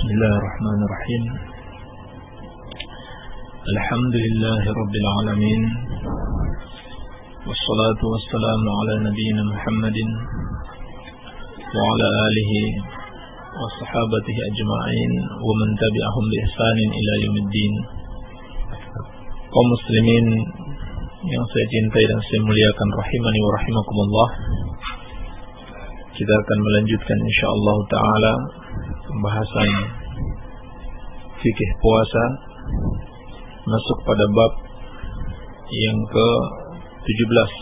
Bismillahirrahmanirrahim. Alhamdulillahi Rabbil Alamin. Wassalatu wassalamu ala nabiyyina Muhammadin wa ala alihi wa sahabatihi ajma'in wa man tabi'ahum bi ihsanin ila yaumiddin. Kaum muslimin yang saya cintai dan saya muliakan, rahimani wa rahimakumullah. Kita akan melanjutkan insyaallah taala pembahasan fikih puasa, masuk pada bab yang ke-17.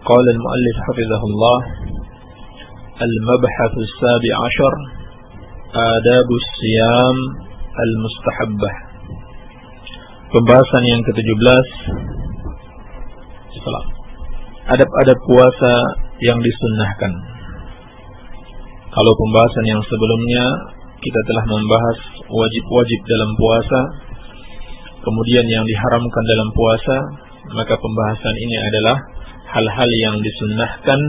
Qala al-muallif hafizahullah, al-mabhath as-sabi' 'ashar, adab as-siyam al-mustahabbah. Pembahasan yang ke-17, adab-adab puasa yang disunnahkan. Kalau pembahasan yang sebelumnya kita telah membahas wajib-wajib dalam puasa, kemudian yang diharamkan dalam puasa, maka pembahasan ini adalah hal-hal yang disunnahkan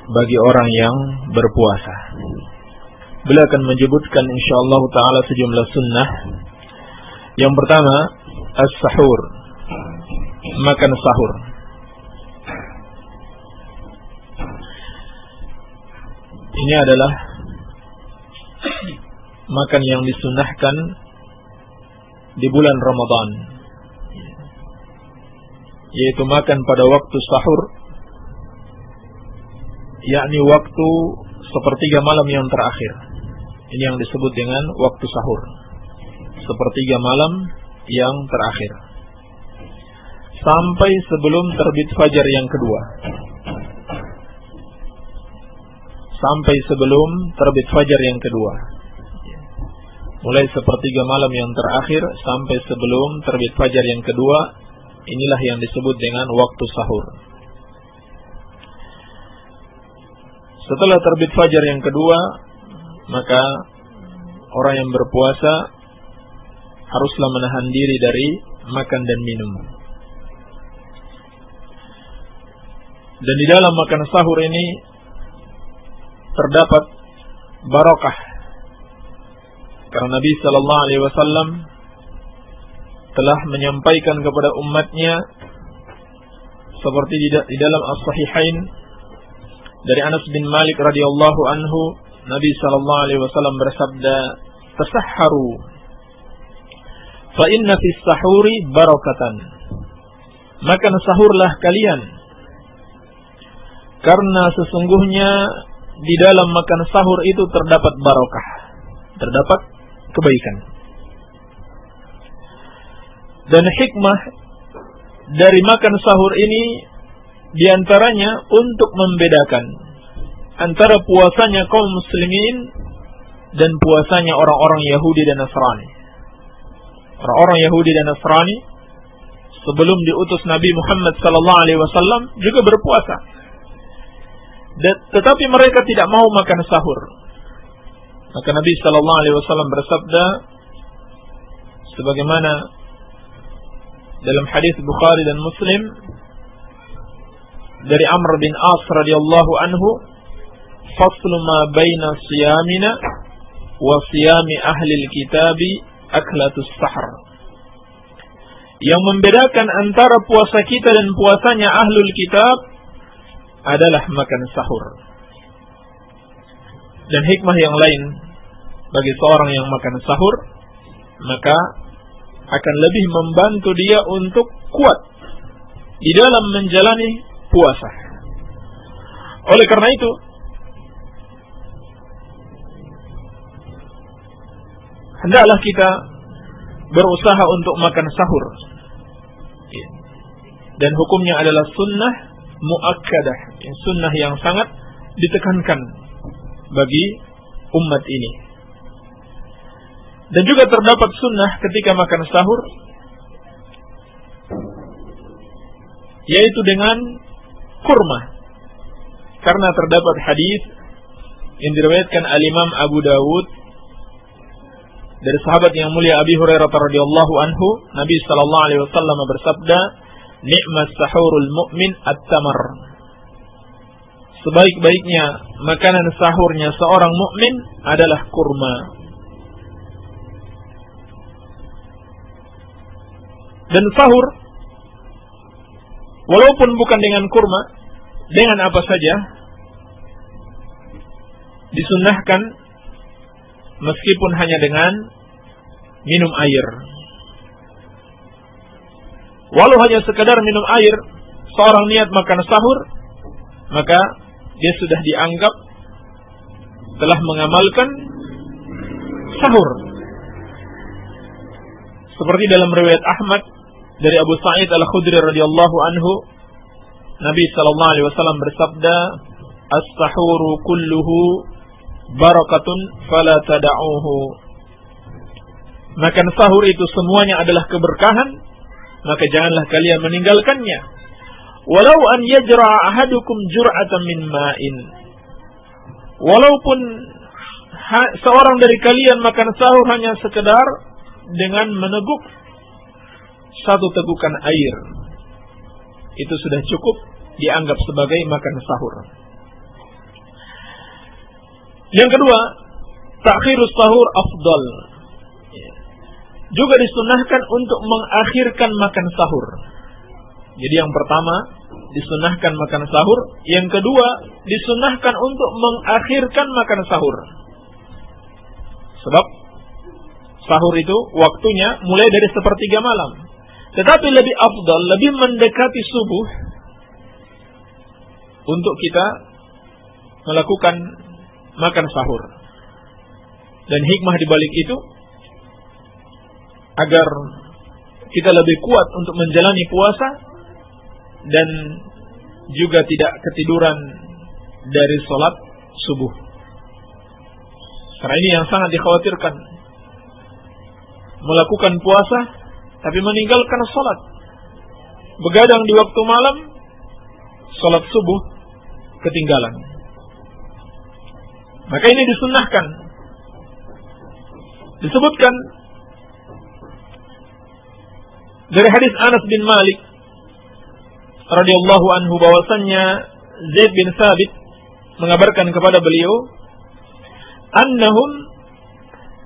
bagi orang yang berpuasa. Beliau akan menyebutkan insyaallah taala sejumlah sunnah. Yang pertama, as-sahur, makan sahur. Ini adalah makan yang disunnahkan di bulan Ramadan, yaitu makan pada waktu sahur, yakni waktu sepertiga malam yang terakhir. Ini yang disebut dengan waktu sahur, sepertiga malam yang terakhir, sampai sebelum terbit fajar yang kedua. Sampai sebelum terbit fajar yang kedua. Mulai sepertiga malam yang terakhir sampai sebelum terbit fajar yang kedua, inilah yang disebut dengan waktu sahur. Setelah terbit fajar yang kedua, maka orang yang berpuasa haruslah menahan diri dari makan dan minum. Dan di dalam makan sahur ini terdapat barakah, karena Nabi sallallahu alaihi wasallam telah menyampaikan kepada umatnya seperti di dalam as-sahihain dari Anas bin Malik radhiyallahu anhu, Nabi sallallahu alaihi wasallam bersabda, "Tasahharu fa inna fis sahuri barakatan." Makan sahurlah kalian, karena sesungguhnya di dalam makan sahur itu terdapat barakah, terdapat kebaikan. Dan hikmah dari makan sahur ini diantaranya untuk membedakan antara puasanya kaum muslimin dan puasanya orang-orang Yahudi dan Nasrani. Orang-orang Yahudi dan Nasrani sebelum diutus Nabi Muhammad SAW juga berpuasa. Tetapi mereka tidak mau makan sahur. Maka Nabi sallallahu alaihi wasallam bersabda sebagaimana dalam hadis Bukhari dan Muslim dari Amr bin As radhiyallahu anhu, "Faslu ma baina siyamina wa siyami ahli al-kitabi aklatus sahar." Yang membedakan antara puasa kita dan puasanya ahlul kitab adalah makan sahur. Dan hikmah yang lain bagi seorang yang makan sahur, maka akan lebih membantu dia untuk kuat di dalam menjalani puasa. Oleh karena itu, hendaklah kita berusaha untuk makan sahur. Dan hukumnya adalah sunnah muakkadah, sunnah yang sangat ditekankan bagi umat ini. Dan juga terdapat sunnah ketika makan sahur, yaitu dengan kurma, karena terdapat hadis yang diriwayatkan al-Imam Abu Dawud dari sahabat yang mulia Abi Hurairah radhiyallahu anhu, Nabi sallallahu alaihi wasallam bersabda, "Ni'mas sahurul mu'min at-tamar." sebaik-baiknya makanan sahurnya seorang mukmin adalah kurma. Dan sahur, walaupun bukan dengan kurma, dengan apa saja disunnahkan, meskipun hanya dengan minum air. Walau hanya sekedar minum air, seorang niat makan sahur, maka dia sudah dianggap telah mengamalkan sahur. Seperti dalam riwayat Ahmad dari Abu Sa'id Al-Khudri radhiyallahu anhu, Nabi sallallahu alaihi wasallam bersabda, "As-sahuru kulluhu barakatun fala tada'uhu." Makan sahur itu semuanya adalah keberkahan, maka janganlah kalian meninggalkannya. Walau an yajra ahadukum jur'atan min ma'in. Walaupun seorang dari kalian makan sahur hanya sekedar dengan meneguk satu tegukan air, itu sudah cukup dianggap sebagai makan sahur. Yang kedua, ta'khirus sahur afdal. Juga disunnahkan untuk mengakhirkan makan sahur. Jadi yang pertama disunnahkan makan sahur, yang kedua disunnahkan untuk mengakhirkan makan sahur. Sebab sahur itu waktunya mulai dari sepertiga malam. Tetapi lebih afdal, lebih mendekati subuh untuk kita melakukan makan sahur. Dan hikmah di balik itu agar kita lebih kuat untuk menjalani puasa dan juga tidak ketiduran dari sholat subuh. Karena ini yang sangat dikhawatirkan, melakukan puasa tapi meninggalkan sholat, begadang di waktu malam, sholat subuh ketinggalan. Maka ini disunnahkan. Disebutkan dari hadis Anas bin Malik radhiyallahu anhu bahwasannya Zaid bin Thabit mengabarkan kepada beliau, annahum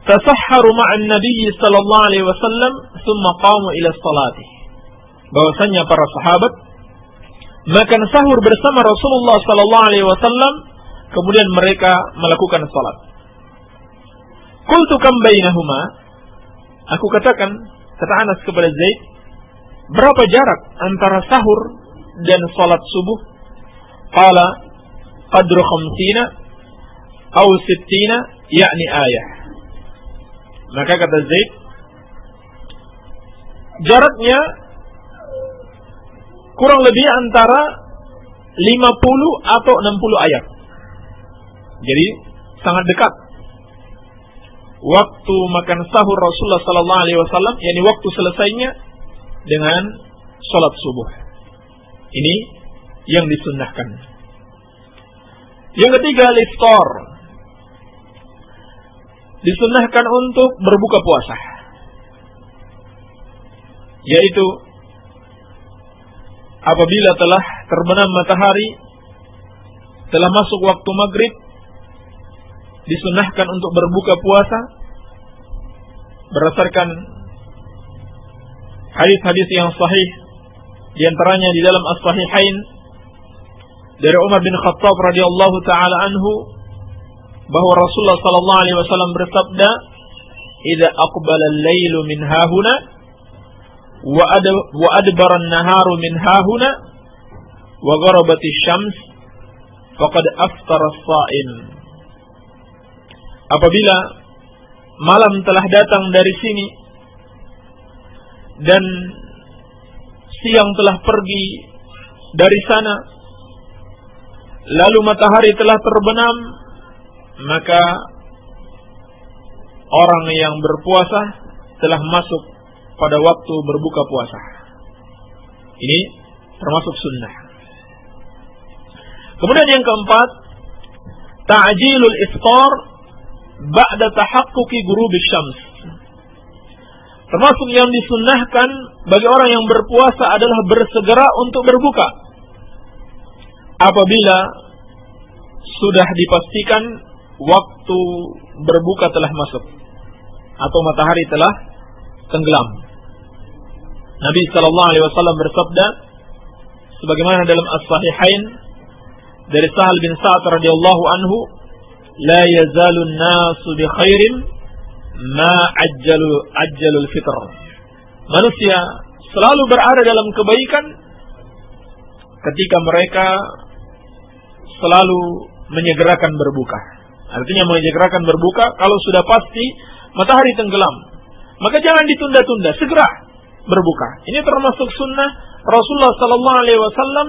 tasahharu ma'an nabiy sallallahu alaihi wasallam thumma qamu ila salati. Bahwasannya para sahabat makan sahur bersama Rasulullah sallallahu alaihi wasallam, kemudian mereka melakukan salat. Qultu kam bainahuma? Aku katakan, kata Anas kepada Zaid, berapa jarak antara sahur dan salat subuh? Qala qadru 50 aw 60, yakni ayah. Maka kata Zaid, jaraknya kurang lebih antara 50 atau 60 ayat. Jadi sangat dekat waktu makan sahur Rasulullah sallallahu alaihi wasallam, yakni waktu selesainya dengan salat subuh. Ini yang disunnahkan. Yang ketiga, al-iftar. Disunnahkan untuk berbuka puasa, yaitu apabila telah terbenam matahari, telah masuk waktu maghrib, disunnahkan untuk berbuka puasa berdasarkan hadis-hadis yang sahih, di antaranya di dalam As-Sahihain dari Umar bin Khattab radhiyallahu taala anhu, bahwa Rasulullah sallallahu alaihi wasallam bersabda, "Idza aqbala al-lailu min hahuna wa adbara an-naharu min hahuna wa gharabat asy-syams faqad aftara as-sha'im." Apabila malam telah datang dari sini dan siang telah pergi dari sana, lalu matahari telah terbenam, maka orang yang berpuasa telah masuk pada waktu berbuka puasa. Ini termasuk sunnah. Kemudian yang keempat, ta'jilul iftar ba'da tahaqquqi ghurubish syams. Termasuk yang disunnahkan bagi orang yang berpuasa adalah bersegera untuk berbuka apabila sudah dipastikan waktu berbuka telah masuk atau matahari telah tenggelam. Nabi sallallahu alaihi wasallam bersabda sebagaimana dalam As-Sahihain dari Sahal bin Sa'ad radhiyallahu anhu, "La yazalu an-nasu bi khairin ma ajjalul fitr." Manusia selalu berada dalam kebaikan ketika mereka selalu menyegerakan berbuka. Artinya menyegerakan berbuka kalau sudah pasti matahari tenggelam, maka jangan ditunda-tunda, segera berbuka. Ini termasuk sunnah Rasulullah sallallahu alaihi wasallam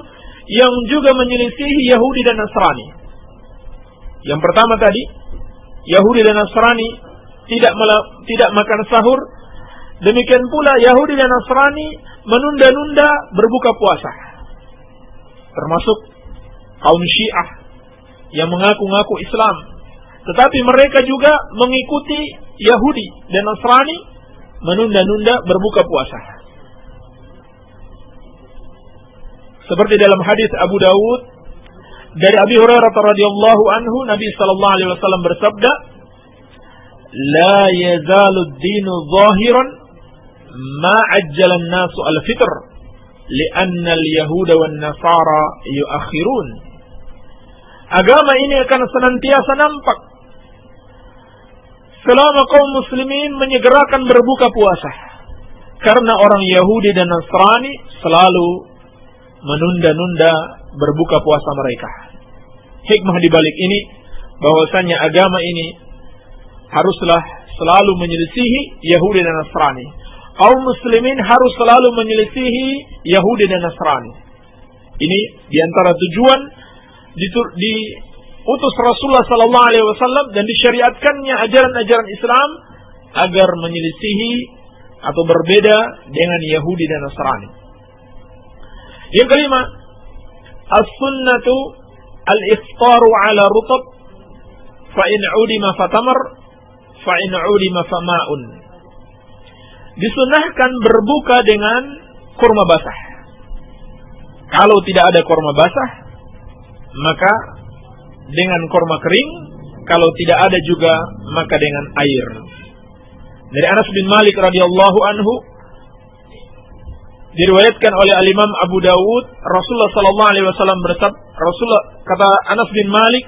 yang juga menyelisihi Yahudi dan Nasrani. Yang pertama tadi, Yahudi dan Nasrani tidak makan sahur. Demikian pula Yahudi dan Nasrani menunda-nunda berbuka puasa. Termasuk kaum Syiah yang mengaku-ngaku Islam, tetapi mereka juga mengikuti Yahudi dan Nasrani menunda-nunda berbuka puasa. Seperti dalam hadis Abu Dawud dari Abi Hurairah radhiyallahu anhu, Nabi sallallahu alaihi wasallam bersabda, "La yazalu ad-dinu zahiran ma ajjala an-nasu al-fitr, li'anna al-yahuda wan-nasara yu'akhirun." Agama ini akan senantiasa nampak selama kaum muslimin menyegerakan berbuka puasa, karena orang Yahudi dan Nasrani selalu menunda-nunda berbuka puasa mereka. Hikmah di balik ini bahwasanya agama ini haruslah selalu menyelisihi Yahudi dan Nasrani. Kaum muslimin harus selalu menyelisihi Yahudi dan Nasrani. Ini diantara tujuan diutus Rasulullah sallallahu alaihi wasallam dan disyariatkannya ajaran-ajaran Islam agar menyelisihi atau berbeda dengan Yahudi dan Nasrani. Yang kelima, as-sunnatu al-iftaru ala rutab fa in udima fatamar fa in udima fama'un. Disunahkan berbuka dengan kurma basah. Kalau tidak ada kurma basah, maka dengan kurma kering. Kalau tidak ada juga, maka dengan air. Dari Anas bin Malik radhiyallahu anhu, diriwayatkan oleh Al-Imam Abu Dawud, Rasulullah sallallahu alaihi wasallam bersabda, Rasulullah kata Anas bin Malik,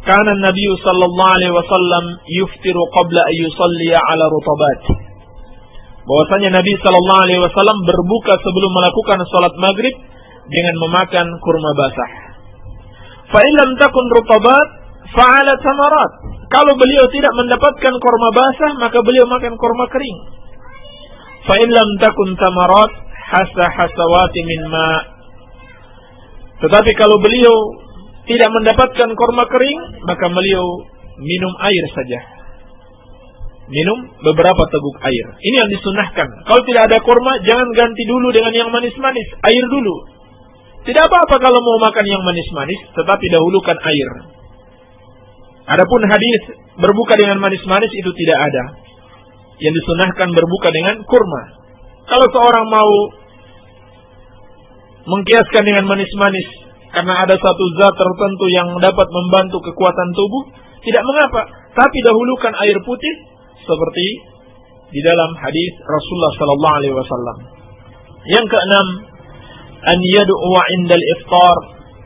"Kana an-nabiy sallallahu alaihi wasallam yuftiru qabla an yusalli ala rutabat." Bahwasanya Nabi sallallahu alaihi wasallam berbuka sebelum melakukan salat maghrib dengan memakan kurma basah. Fa in lam takun rutabat fa'ala tamarat. Kalau beliau tidak mendapatkan kurma basah, maka beliau makan kurma kering. Fa in lam takun tamarat hasawati min ma. Tetapi kalau beliau tidak mendapatkan kurma kering, maka beliau minum air saja. Minum beberapa teguk air. Ini yang disunahkan. Kalau tidak ada kurma, jangan ganti dulu dengan yang manis-manis. Air dulu. Tidak apa-apa kalau mau makan yang manis-manis, tetapi dahulukan air. Adapun hadis berbuka dengan manis-manis itu tidak ada. Yang disunahkan berbuka dengan kurma. Kalau seorang mau mengkiaskan dengan manis-manis karena ada satu zat tertentu yang dapat membantu kekuatan tubuh, tidak mengapa. Tapi dahulukan air putih seperti di dalam hadis Rasulullah sallallahu alaihi wasallam. Yang keenam, an yad'u 'indal iftar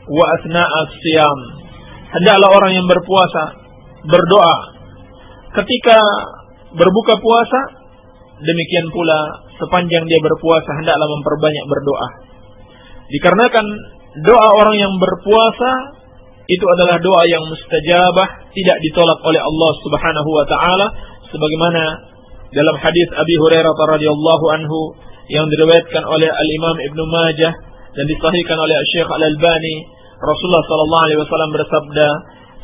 wa asna'a as-siyam. Hendaklah orang yang berpuasa berdoa ketika berbuka puasa, demikian pula sepanjang dia berpuasa hendaklah memperbanyak berdoa. Dikarenakan doa orang yang berpuasa itu adalah doa yang mustajabah, tidak ditolak oleh Allah Subhanahu wa taala, sebagaimana dalam hadis Abi Hurairah radhiyallahu anhu yang diriwayatkan oleh Al-Imam Ibnu Majah dan disahihkan oleh Syekh Al-Albani, Rasulullah sallallahu alaihi wasallam bersabda,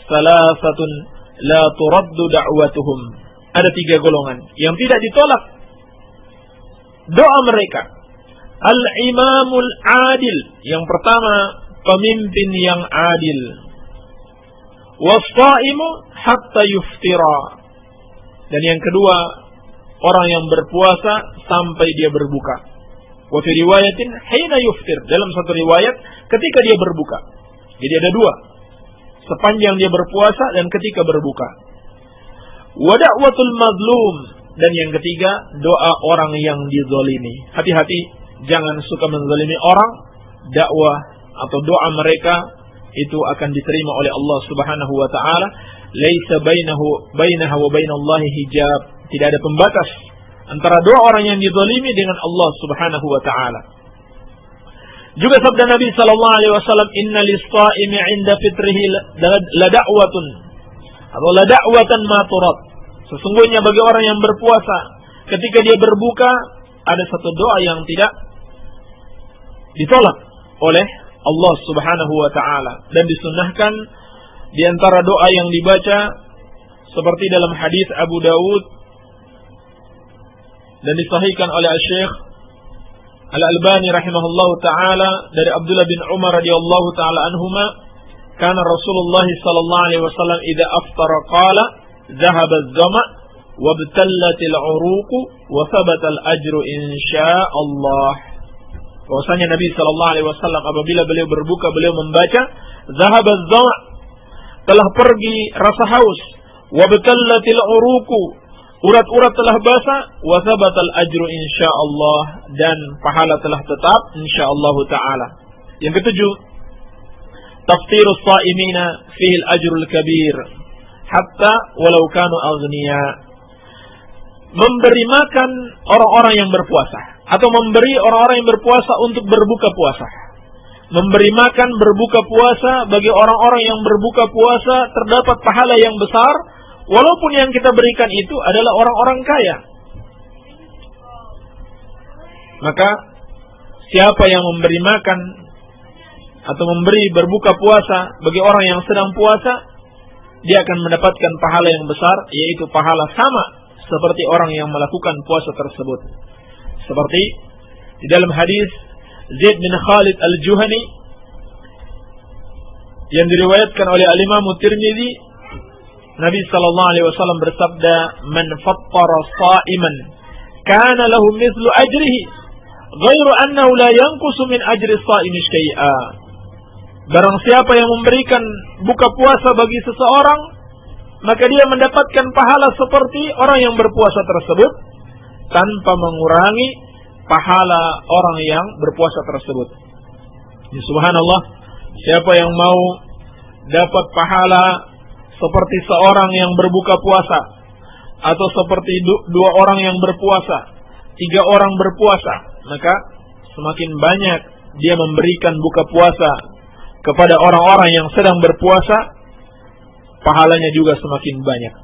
"Salasatun la turaddu da'watuhum." Ada 3 golongan yang tidak ditolak doa mereka. Al-imamul adil, yang pertama pemimpin yang adil. Was-shaimu hatta yuftira. Dan yang kedua, orang yang berpuasa sampai dia berbuka. Wa fi riwayatin hina yuftir, dalam satu riwayat ketika dia berbuka. Jadi ada 2. sepanjang dia berpuasa dan ketika berbuka. Wa da'watul mazlum, dan yang ketiga doa orang yang dizalimi. Hati-hati, jangan suka menzalimi orang. Dakwah atau doa mereka itu akan diterima oleh Allah Subhanahu wa taala. Laisa bainaha wa bainallahi hijab. Tidak ada pembatas antara doa orang yang dizalimi dengan Allah Subhanahu wa taala. Juga sabda Nabi sallallahu alaihi wasallam, "Inna lis-sha'imi 'inda fitrihi la da'watun." Atau la da'watan ma turad. Sesungguhnya bagi orang yang berpuasa ketika dia berbuka ada satu doa yang tidak ditolak oleh Allah Subhanahu wa taala, dan disunnahkan di antara doa yang dibaca seperti dalam hadis Abu Dawud dan disahihkan oleh Syekh Al-Albani rahimahullahu taala dari Abdullah bin Umar radhiyallahu taala anhuma, kana Rasulullah sallallahu alaihi wasallam idza aftara qala dhahaba az-zama' wa btallatil 'uruq wa thabata al-ajru insyaallah. Bahwasanya Nabi sallallahu alaihi wasallam apabila beliau berbuka, beliau membaca dhahaba az-zama', telah pergi rasa haus, wa btallatil 'uruq, urat-urat telah basah, wa thabatal ajru insyaallah, dan pahala telah tetap insyaallah taala. Yang ketujuh, taftirus shaimina fihi al-ajrul kabir hatta walau kanu aghniya. Memberi makan orang-orang yang berpuasa, atau memberi orang-orang yang berpuasa untuk berbuka puasa. Memberi makan berbuka puasa bagi orang-orang yang berbuka puasa terdapat pahala yang besar, walaupun yang kita berikan itu adalah orang-orang kaya. Maka siapa yang memberi makan atau memberi berbuka puasa bagi orang yang sedang puasa, dia akan mendapatkan pahala yang besar, yaitu pahala sama seperti orang yang melakukan puasa tersebut. Seperti di dalam hadis Zaid bin Khalid al-Juhani yang diriwayatkan oleh al-Imam Tirmidzi, Nabi sallallahu alaihi wasallam bersabda, "Man fattara sha'iman kana lahu mithlu ajrihi, ghairu annahu la yanqusu min ajri as-sha'imi syai'a." Barang siapa yang memberikan buka puasa bagi seseorang, maka dia mendapatkan pahala seperti orang yang berpuasa tersebut tanpa mengurangi pahala orang yang berpuasa tersebut. Ya, subhanallah, siapa yang mau dapat pahala seperti seorang yang berbuka puasa, atau seperti dua orang yang berpuasa, 3 orang berpuasa, maka semakin banyak dia memberikan buka puasa kepada orang-orang yang sedang berpuasa, pahalanya juga semakin banyak.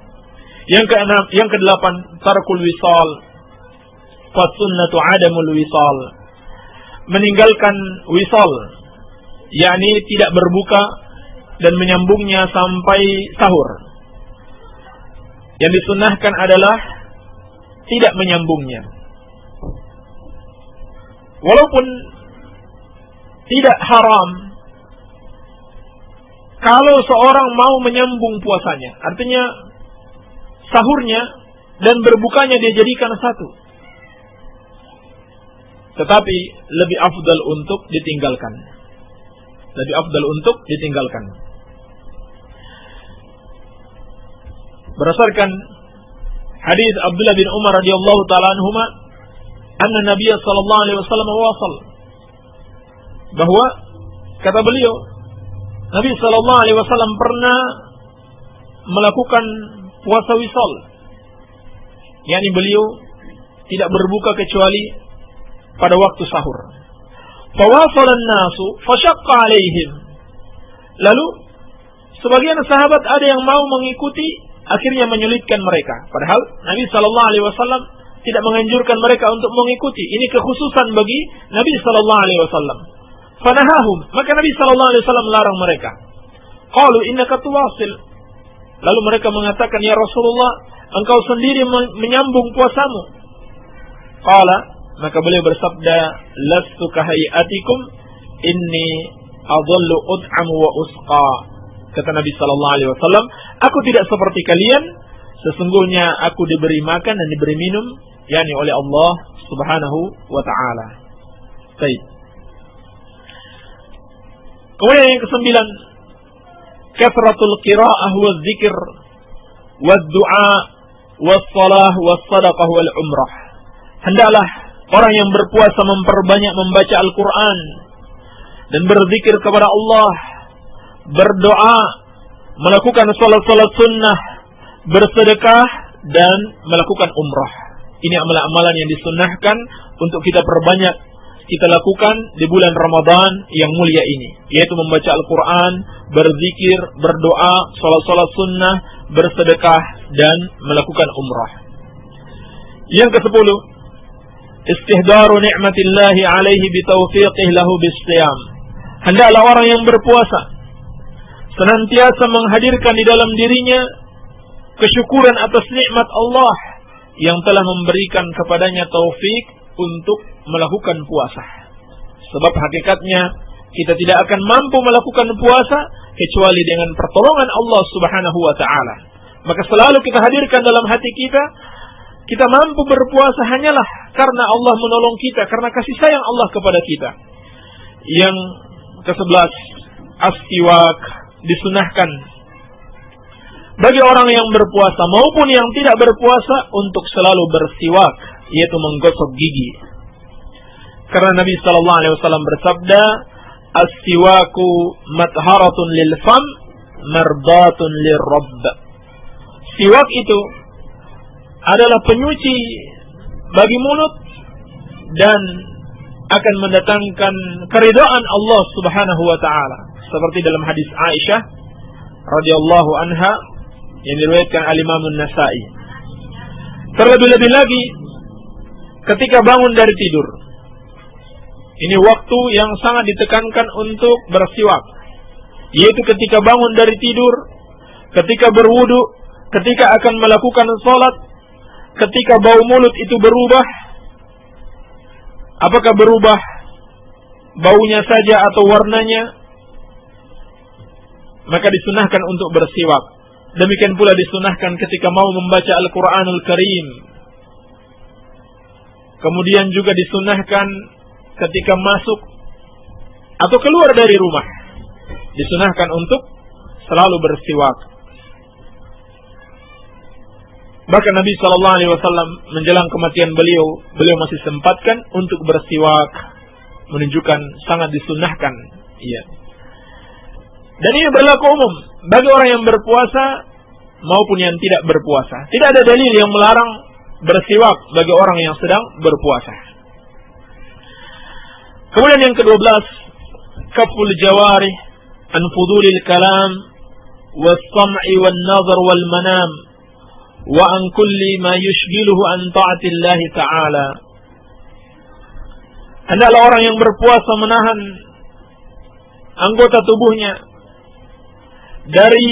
Yang kedelapan, tarkul wisal fa sunnatu adamul wisal. Meninggalkan wisal, yakni tidak berbuka dan menyambungnya sampai sahur. Yang disunnahkan adalah tidak menyambungnya. Walaupun tidak haram kalau seorang mau menyambung puasanya, artinya sahurnya dan berbukanya dia jadikan satu. Tetapi lebih afdal untuk ditinggalkan. Lebih afdal untuk ditinggalkan. Berdasarkan hadis Abdullah bin Umar radhiyallahu taala anhuma, anna Nabi sallallahu alaihi wasallam wasal, bahwa kata beliau, Nabi sallallahu alaihi wasallam pernah melakukan puasa wisal, yakni beliau tidak berbuka kecuali pada waktu sahur. Fawasalan nasu fashaqqa alaihim. Lalu sebagian sahabat ada yang mau mengikuti, akhirnya menyulitkan mereka. Padahal Nabi sallallahu alaihi wasallam tidak menganjurkan mereka untuk mengikuti. Ini kekhususan bagi Nabi sallallahu alaihi wasallam. Fanahahum, maka Nabi sallallahu alaihi wasallam melarang mereka. Qalu innaka tuwasil. Lalu mereka mengatakan, "Ya Rasulullah, engkau sendiri menyambung puasamu." Qala, maka beliau bersabda, "Lastu kahayatikum, inni adhallu ud'amu wa usqa." Kata Nabi sallallahu alaihi wasallam, "Aku tidak seperti kalian, sesungguhnya aku diberi makan dan diberi minum, yakni oleh Allah Subhanahu wa taala." Baik. Kemudian yang ke-9, kathratul qira'ah wa dzikr wa du'a was salah was sadaqah wal umrah. Hendaklah orang yang berpuasa memperbanyak membaca Al-Quran dan berzikir kepada Allah, berdoa, melakukan salat-salat sunnah, bersedekah, dan melakukan umrah. Ini amalan-amalan yang disunnahkan untuk kita perbanyak, kita lakukan di bulan Ramadan yang mulia ini, yaitu membaca Al-Quran, berzikir, berdoa, salat-salat sunnah, bersedekah, dan melakukan umrah. Yang ke-10, istihdaru ni'matillahi alaihi bitaufiqih lahu bisiyam. Hendaklah orang yang berpuasa senantiasa menghadirkan di dalam dirinya kesyukuran atas nikmat Allah yang telah memberikan kepadanya taufik untuk melakukan puasa. Sebab hakikatnya kita tidak akan mampu melakukan puasa kecuali dengan pertolongan Allah Subhanahu wa taala. Maka selalu kita hadirkan dalam hati kita mampu berpuasa hanyalah karena Allah menolong kita, karena kasih sayang Allah kepada kita. Yang ke-11, as-siwak, disunahkan bagi orang yang berpuasa maupun yang tidak berpuasa untuk selalu bersiwak, yaitu menggosok gigi. Karena Nabi sallallahu alaihi wasallam bersabda, as-siwaku matharatun lil fam, mardatun lirrabb. Siwak itu adalah penyuci bagi mulut dan akan mendatangkan keridhaan Allah Subhanahu wa taala, seperti dalam hadis Aisyah radhiyallahu anha yang diriwayatkan Al-Imam An-Nasa'i. Terlebih-lebih lagi ketika bangun dari tidur. Ini waktu yang sangat ditekankan untuk bersiwak, yaitu ketika bangun dari tidur, ketika berwudu, ketika akan melakukan salat, ketika bau mulut itu berubah. Apakah berubah baunya saja atau warnanya? Maka disunahkan untuk bersiwak. Demikian pula disunahkan ketika mau membaca Al-Quranul Karim. Kemudian juga disunahkan ketika masuk atau keluar dari rumah. Disunahkan untuk selalu bersiwak. Bahkan Nabi SAW menjelang kematian beliau masih sempatkan untuk bersiwak, menunjukkan sangat disunahkan. Iya. Dan ini berlaku umum bagi orang yang berpuasa maupun yang tidak berpuasa. Tidak ada dalil yang melarang bersiwak bagi orang yang sedang berpuasa. Kemudian yang ke-12, kaful jawarih an fudulil kalam was sam'i wan nazar wal manam wa an kulli ma yushghiluhu an ta'atillahi ta'ala. Hendaklah orang yang berpuasa menahan anggota tubuhnya dari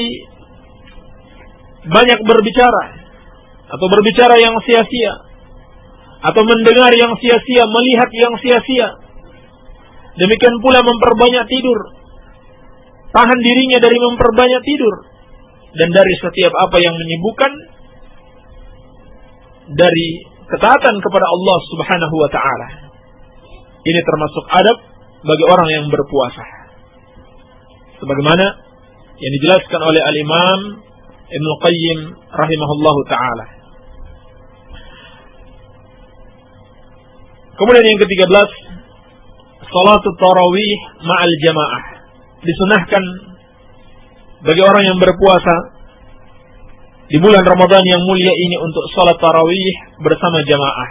banyak berbicara atau berbicara yang sia-sia atau mendengar yang sia-sia, melihat yang sia-sia. Demikian pula memperbanyak tidur. Tahan dirinya dari memperbanyak tidur dan dari setiap apa yang menyibukkan dari ketaatan kepada Allah Subhanahu wa taala. Ini termasuk adab bagi orang yang berpuasa. Sebagaimana yang dijelaskan oleh Al-Imam Ibnu Qayyim rahimahullahu taala. Kemudian yang ke-13, salatul tarawih ma'al jamaah. Disunahkan bagi orang yang berpuasa di bulan Ramadan yang mulia ini untuk salat tarawih bersama jamaah.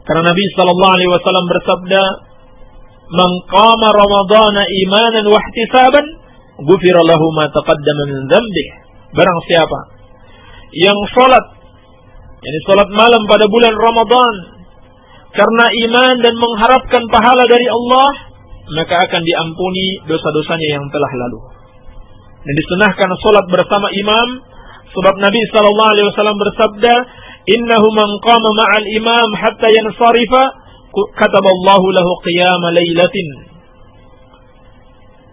Karena Nabi sallallahu alaihi wasallam bersabda, "Man qama Ramadhana imanan wa ihtisaban, ghufira lahu ma taqaddama min dhanbihi." Barang siapa yang salat, yakni salat malam pada bulan Ramadan karena iman dan mengharapkan pahala dari Allah, maka akan diampuni dosa-dosanya yang telah lalu. Dan disunahkan salat bersama imam, sebab Nabi sallallahu alaihi wasallam bersabda, "Innahu man qama ma'al imam hatta yansarifa, kataballahu lahu qiyama lailatin."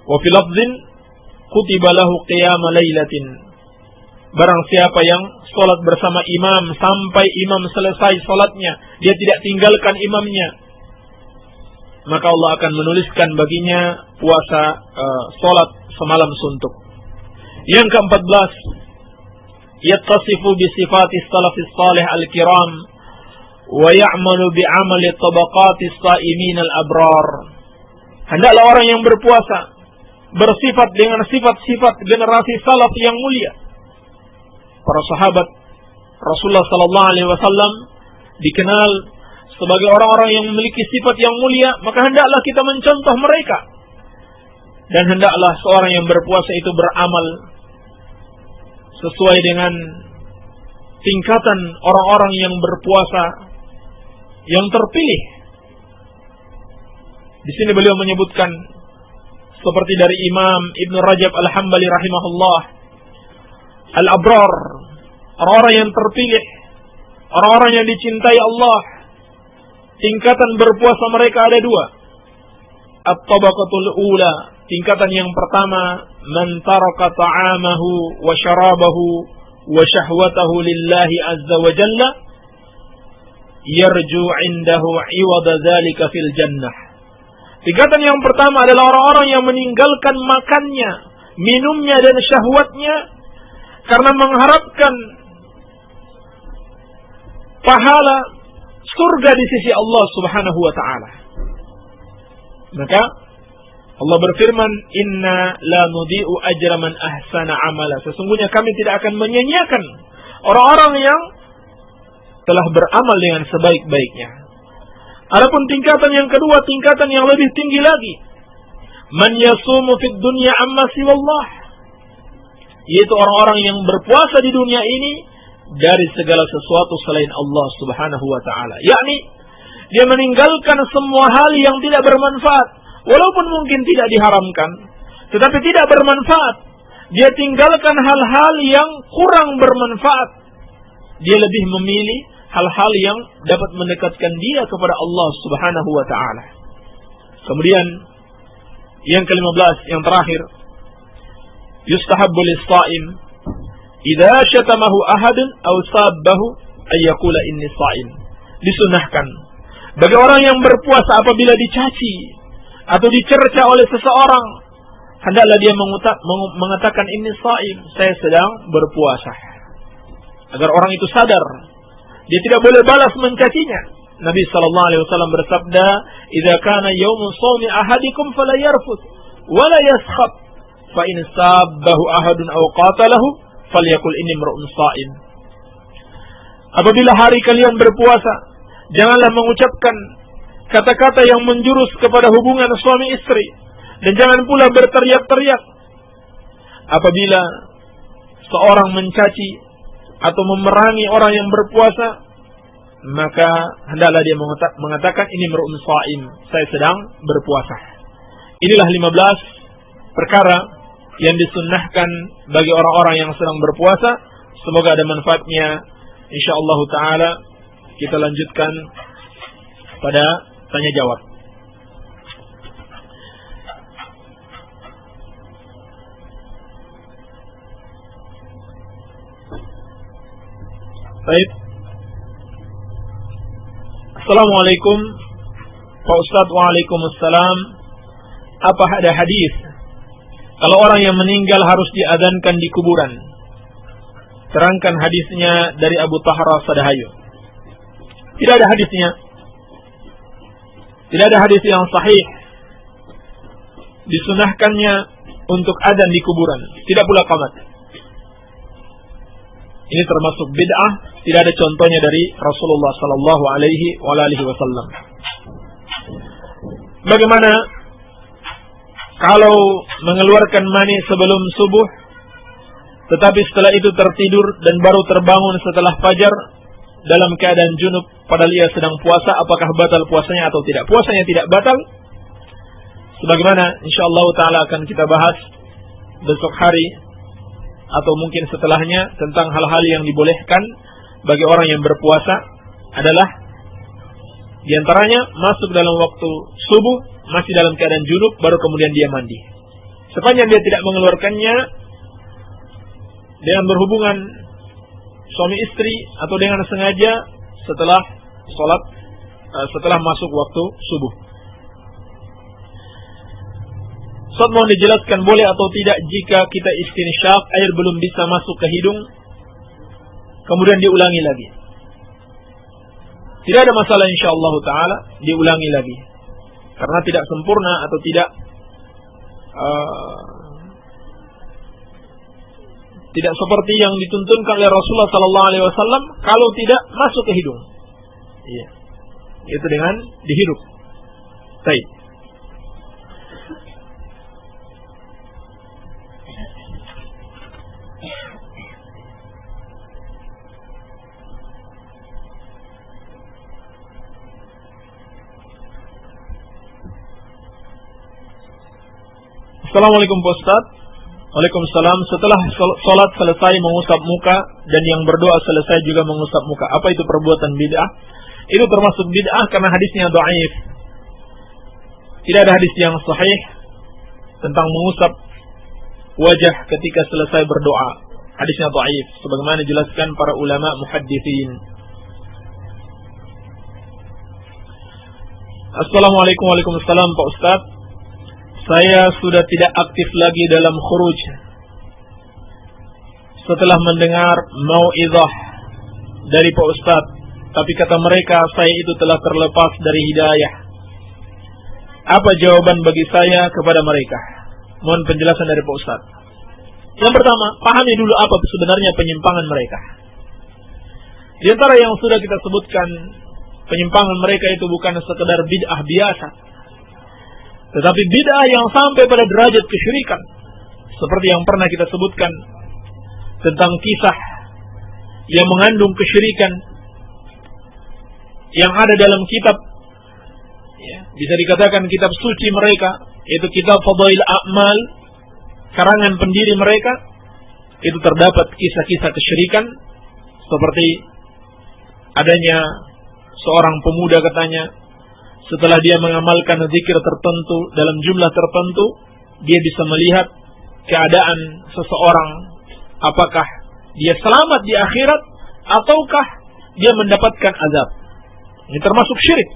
Wa fi lafdhin, kutiba lahu qiyama lailatin. Barang siapa yang salat bersama imam sampai imam selesai salatnya, dia tidak tinggalkan imamnya, maka Allah akan menuliskan baginya puasa salat semalam suntuk. Yang ke-14, yattasifu bi sifati salafis salih al-kiram wa ya'malu bi 'amali tabaqatis sha'imin al-abrar. Hendaklah orang yang berpuasa bersifat dengan sifat-sifat generasi salaf yang mulia. Para sahabat Rasulullah sallallahu alaihi wasallam dikenal sebagai orang-orang yang memiliki sifat yang mulia, maka hendaklah kita mencontoh mereka. Dan hendaklah seorang yang berpuasa itu beramal sesuai dengan tingkatan orang-orang yang berpuasa yang terpilih. Di sini beliau menyebutkan seperti dari Imam Ibn Rajab Al-Hambali rahimahullah, al-abrar, orang-orang yang terpilih, orang-orang yang dicintai Allah. Tingkatan berpuasa mereka ada dua. At-tabaqatul ula, tingkatan yang pertama, man taraka ta'amahu wa syarabahu wa syahwatahu lillahi azza wa jalla yarju 'indahu 'iwada dzalika fil jannah. Tingkatan yang pertama adalah orang-orang yang meninggalkan makannya, minumnya dan syahwatnya karena mengharapkan pahala surga di sisi Allah Subhanahu wa taala. Maka Allah berfirman, "Inna la nudhi'u ajra man ahsana amala." Sesungguhnya kami tidak akan menyia-nyiakan orang-orang yang telah beramal dengan sebaik-baiknya. Adapun tingkatan yang kedua, tingkatan yang lebih tinggi lagi, man yasumu fid dunya amma siwallah, yaitu orang-orang yang berpuasa di dunia ini dari segala sesuatu selain Allah Subhanahu wa taala. Yakni dia meninggalkan semua hal yang tidak bermanfaat, walaupun mungkin tidak diharamkan, tetapi tidak bermanfaat. Dia tinggalkan hal-hal yang kurang bermanfaat. Dia lebih memilih hal-hal yang dapat mendekatkan dia kepada Allah Subhanahu wa taala. Kemudian yang ke-15, yang terakhir, yustahabbu lis-sha'im idza syatamahu ahadun aw sabbahu ay yaqula inni sha'im. Disunnahkan bagi orang yang berpuasa apabila dicaci atau dicerca oleh seseorang, hendaklah dia mengatakan inni sha'im, saya sedang berpuasa. Agar orang itu sadar, dia tidak boleh balas mencacinya. Nabi sallallahu alaihi wasallam bersabda, "Idza kana yaumu shaumi ahadikum fala yarfuth wa la yaskhab, fa in sabbahu ahadun aw qatalahu falyaqul inni imru'un sha'im." Apabila hari kalian berpuasa, janganlah mengucapkan kata-kata yang menjurus kepada hubungan suami istri, dan jangan pula berteriak-teriak. Apabila seorang mencaci atau memerangi orang yang berpuasa, maka hendaklah dia mengatakan ini imru'un sha'im, saya sedang berpuasa. Inilah 15 perkara yang disunnahkan bagi orang-orang yang sedang berpuasa. Semoga ada manfaatnya. Insyaallah taala kita lanjutkan pada tanya jawab. Baik. Assalamualaikum Pak Ustadz. Waalaikumsalam. Apa ada hadis kalau orang yang meninggal harus diadzankan di kuburan? Terangkan hadisnya dari Abu Tahra Sadahayu. Tidak ada hadisnya. Tidak ada hadis yang sahih disunahkannya untuk adzan di kuburan. Tidak pula qamat. Ini termasuk bid'ah, tidak ada contohnya dari Rasulullah sallallahu alaihi wasallam. Bagaimana kalau mengeluarkan mani sebelum subuh, tetapi setelah itu tertidur dan baru terbangun setelah fajar dalam keadaan junub padahal ia sedang puasa, apakah batal puasanya atau tidak? Puasanya tidak batal. Sebagaimana insyaallah taala akan kita bahas besok hari atau mungkin setelahnya tentang hal-hal yang dibolehkan bagi orang yang berpuasa adalah diantaranya masuk dalam waktu subuh masih dalam keadaan junub baru kemudian dia mandi. Sepanjang dia tidak mengeluarkannya dengan berhubungan suami istri atau dengan sengaja setelah sholat, setelah masuk waktu subuh. Ustaz, mohon dijelaskan boleh atau tidak jika kita istinsyaq air belum bisa masuk ke hidung kemudian diulangi lagi. Tidak ada masalah insyaallah taala diulangi lagi. Karena tidak sempurna atau tidak seperti yang dituntunkan oleh Rasulullah sallallahu alaihi wasallam kalau tidak masuk ke hidung. Iya. Itu dengan dihirup. Baik. Assalamualaikum Pak Ustaz. Waalaikumsalam. Setelah sholat selesai mengusap muka dan yang berdoa selesai juga mengusap muka, apa itu perbuatan bid'ah? Itu termasuk bid'ah karena hadisnya dhaif. Tidak ada hadis yang sahih tentang mengusap wajah ketika selesai berdoa. Hadisnya dhaif sebagaimana dijelaskan para ulama muhadditsin. Assalamualaikum. Waalaikumsalam Pak Ustaz. Saya sudah tidak aktif lagi dalam khuruj setelah mendengar mau'izah dari Pak Ustaz. Tapi kata mereka saya itu telah terlepas dari hidayah. Apa jawaban bagi saya kepada mereka? Mohon penjelasan dari Pak Ustaz. Yang pertama, pahami dulu apa sebenarnya penyimpangan mereka. Di antara yang sudah kita sebutkan, penyimpangan mereka itu bukan sekedar bid'ah biasa, tetapi bid'ah yang sampai pada derajat kesyirikan. Seperti yang pernah kita sebutkan tentang kisah yang mengandung kesyirikan yang ada dalam kitab, bisa dikatakan kitab suci mereka, yaitu kitab Fadail A'mal, karangan pendiri mereka. Itu terdapat kisah-kisah kesyirikan, seperti adanya seorang pemuda katanya, setelah dia mengamalkan zikir tertentu dalam jumlah tertentu, dia bisa melihat keadaan seseorang, apakah dia selamat di akhirat ataukah dia mendapatkan azab. Ini termasuk syirik.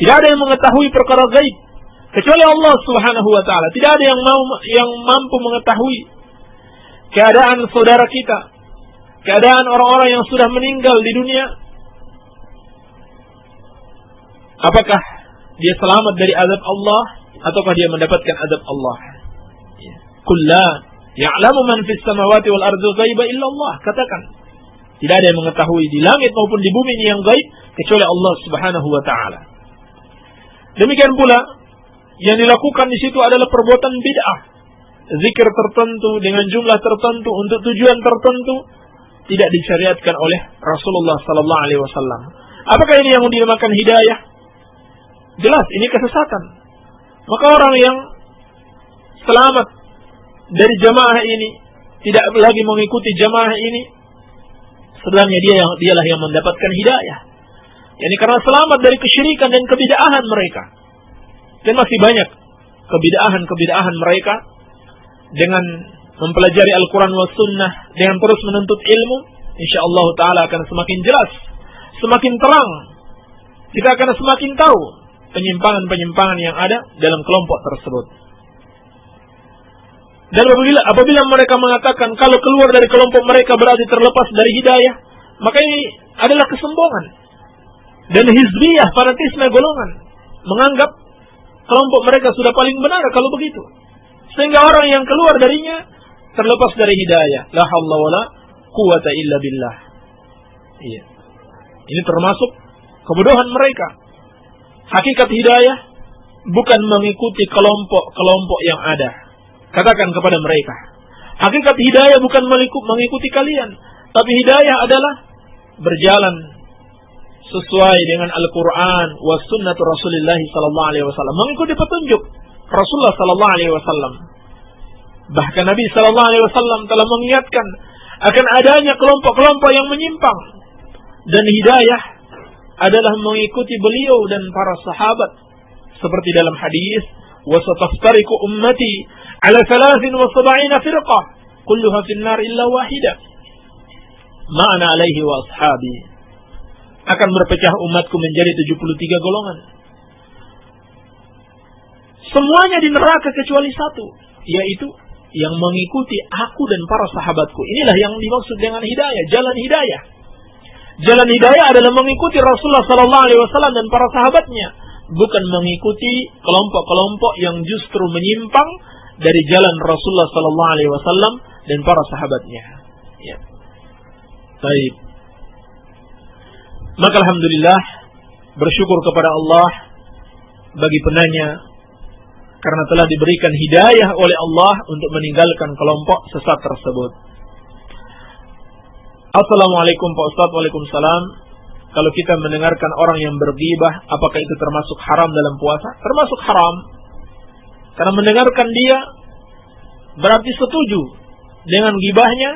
Tidak ada yang mengetahui perkara gaib kecuali Allah Subhanahu wa taala. Tidak ada yang mampu mengetahui keadaan saudara kita, keadaan orang-orang yang sudah meninggal di dunia, apakah dia selamat dari azab Allah ataukah dia mendapatkan azab Allah. Qul la ya'lamu man fis samawati wal ardi ghaiba illa Allah. Katakan, tidak ada yang mengetahui di langit maupun di bumi ini yang gaib kecuali Allah Subhanahu wa taala. Demikian pula yang dilakukan di situ adalah perbuatan bid'ah. Zikir tertentu dengan jumlah tertentu untuk tujuan tertentu tidak disyariatkan oleh Rasulullah sallallahu alaihi wasallam. Apakah ini yang dinamakan hidayah? Jelas ini kesesatan. Maka orang yang selamat dari jamaah ini tidak lagi mengikuti jamaah ini, sebenarnya dialah yang mendapatkan hidayah. Yani karena selamat dari kesyirikan dan kebid'ahan mereka. Dan masih banyak kebid'ahan mereka. Dengan mempelajari Al-Quran wa Sunnah, dengan terus menuntut ilmu, insyaallah ta'ala akan semakin jelas, semakin terang. Kita akan semakin tahu penyimpangan-penyimpangan yang ada dalam kelompok tersebut. Dan apabila mereka mengatakan kalau keluar dari kelompok mereka berarti terlepas dari hidayah, maka ini adalah kesombongan dan hizbiyah, fanatisme golongan, menganggap kelompok mereka sudah paling benar kalau begitu, sehingga orang yang keluar darinya terlepas dari hidayah. La haula wala quwata illa billah. Iya. Ini termasuk kebodohan mereka. Hakikat hidayah bukan mengikuti kelompok-kelompok yang ada. Katakan kepada mereka, hakikat hidayah bukan mengikuti kalian, tapi hidayah adalah berjalan sesuai dengan Al-Quran wa sunnatu Rasulullah sallallahu alaihi wasallam, mengikuti petunjuk Rasulullah sallallahu alaihi wasallam. Bahkan Nabi sallallahu alaihi wasallam telah mengingatkan akan adanya kelompok-kelompok yang menyimpang, dan hidayah adalah mengikuti beliau dan para sahabat, seperti dalam hadis, wa sataftariqu ummati ala 73 firqah kulluha finnar illa wahidah ma ana alaihi wa ashabi. Akan berpecah umatku menjadi 73 golongan. semuanya di neraka kecuali satu, yaitu yang mengikuti aku dan para sahabatku. Inilah yang dimaksud dengan hidayah, jalan hidayah. Jalan hidayah adalah mengikuti Rasulullah sallallahu alaihi wasallam dan para sahabatnya, bukan mengikuti kelompok-kelompok yang justru menyimpang dari jalan Rasulullah sallallahu alaihi wasallam dan para sahabatnya. Ya. Baik. Maka alhamdulillah, bersyukur kepada Allah bagi penanya karena telah diberikan hidayah oleh Allah untuk meninggalkan kelompok sesat tersebut. Assalamualaikum Pak Ustaz. Waalaikumsalam. Kalau kita mendengarkan orang yang berghibah, apakah itu termasuk haram dalam puasa? Termasuk haram. Karena mendengarkan dia berarti setuju dengan ghibahnya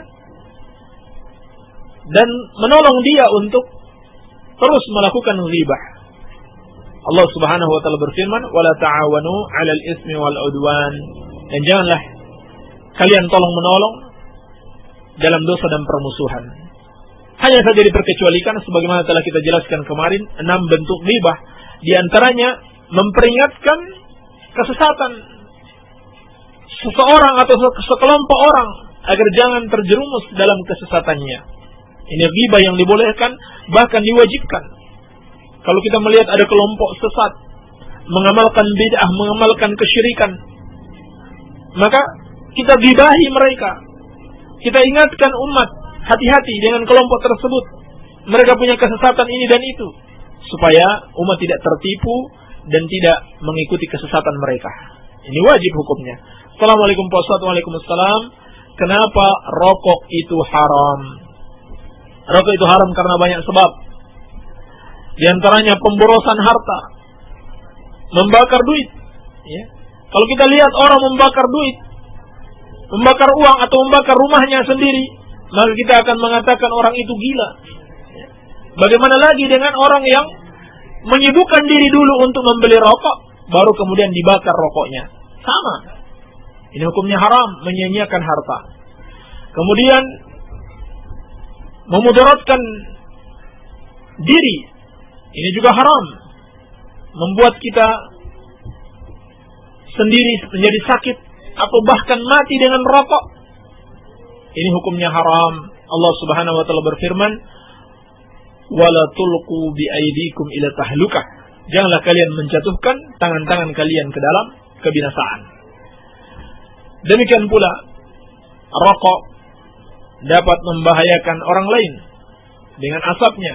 dan menolong dia untuk terus melakukan ghibah. Allah Subhanahu wa taala berfirman, "Wala ta'awanu 'alal ismi wal 'udwan." Dan janganlah kalian tolong-menolong dalam dosa dan permusuhan. Hanya saja diperkecualikan sebagaimana telah kita jelaskan kemarin 6 bentuk ghibah. Di antaranya memperingatkan kesesatan seseorang atau sekelompok orang agar jangan terjerumus dalam kesesatannya. Ini ghibah yang dibolehkan, bahkan diwajibkan. Kalau kita melihat ada kelompok sesat mengamalkan bid'ah, mengamalkan kesyirikan, maka kita ghibahi mereka. Kita ingatkan umat, hati-hati dengan kelompok tersebut. Mereka punya kesesatan ini dan itu, supaya umat tidak tertipu dan tidak mengikuti kesesatan mereka. Ini wajib hukumnya. Assalamualaikum Pak Ustaz. Waalaikumsalam. Kenapa rokok itu haram? Rokok itu haram karena banyak sebab. Di antaranya pemborosan harta, membakar duit. Ya. Kalau kita lihat orang membakar duit, membakar uang atau membakar rumahnya sendiri, maka kita akan mengatakan orang itu gila. Bagaimana lagi dengan orang yang menyibukkan diri dulu untuk membeli rokok, baru kemudian dibakar rokoknya? Sama. Ini hukumnya haram, menyia-nyiakan harta. Kemudian memudaratkan diri, ini juga haram. Membuat kita sendiri menjadi sakit atau bahkan mati dengan rokok. Ini hukumnya haram. Allah Subhanahu wa taala berfirman, "Wala tulqu bi aydikum ila tahlukah." Janganlah kalian menjatuhkan tangan-tangan kalian ke dalam kebinasaan. Demikian pula rokok dapat membahayakan orang lain dengan asapnya.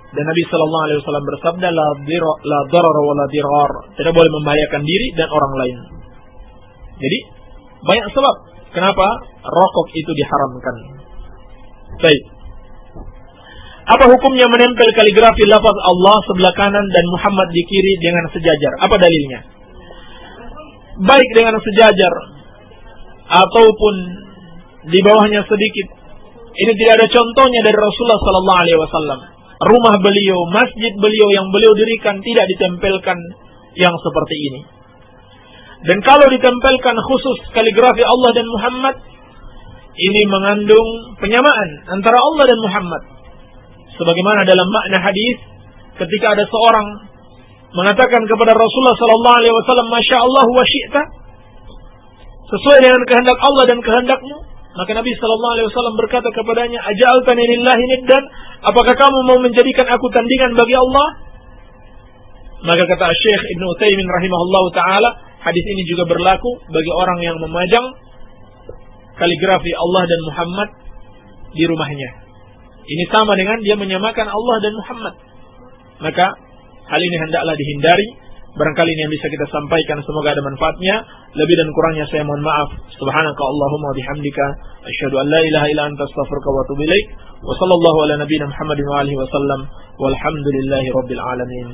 Dan Nabi sallallahu alaihi wasallam bersabda, la darar wa la dirar. Tidak boleh membahayakan diri dan orang lain. Jadi banyak sebab kenapa rokok itu diharamkan. Baik. Apa hukumnya menempel kaligrafi lafaz Allah sebelah kanan dan Muhammad di kiri dengan sejajar? Apa dalilnya? Baik dengan sejajar ataupun di bawahnya sedikit. Ini tidak ada contohnya dari Rasulullah sallallahu alaihi wasallam. Rumah beliau, masjid beliau yang beliau dirikan tidak ditempelkan yang seperti ini. Dan kalau ditempelkan khusus kaligrafi Allah dan Muhammad, ini mengandung penyamaan antara Allah dan Muhammad. Sebagaimana dalam makna hadis, ketika ada seorang mengatakan kepada Rasulullah sallallahu alaihi wasallam, "Masya Allah wa syi'ta," sesuai dengan kehendak Allah dan kehendakmu, maka Nabi sallallahu alaihi wasallam berkata kepadanya, "Aja'altani lillahi niddan?" Apakah kamu mau menjadikan aku tandingan bagi Allah? Maka kata Syekh Ibnu Utsaimin rahimahullahu taala, hadis ini juga berlaku bagi orang yang memajang kaligrafi Allah dan Muhammad di rumahnya. Ini sama dengan dia menyamakan Allah dan Muhammad. Maka hal ini hendaklah dihindari. Barangkali ini yang bisa kita sampaikan, semoga ada manfaatnya. Lebih dan kurangnya saya mohon maaf. Subhanaka Allahumma wa bihamdika, asyhadu an la ilaha illa anta, astaghfiruka wa atubu ilaik. Wa sallallahu ala nabiyyina Muhammadin wa alihi wa sallam. Walhamdulillahi rabbil alamin.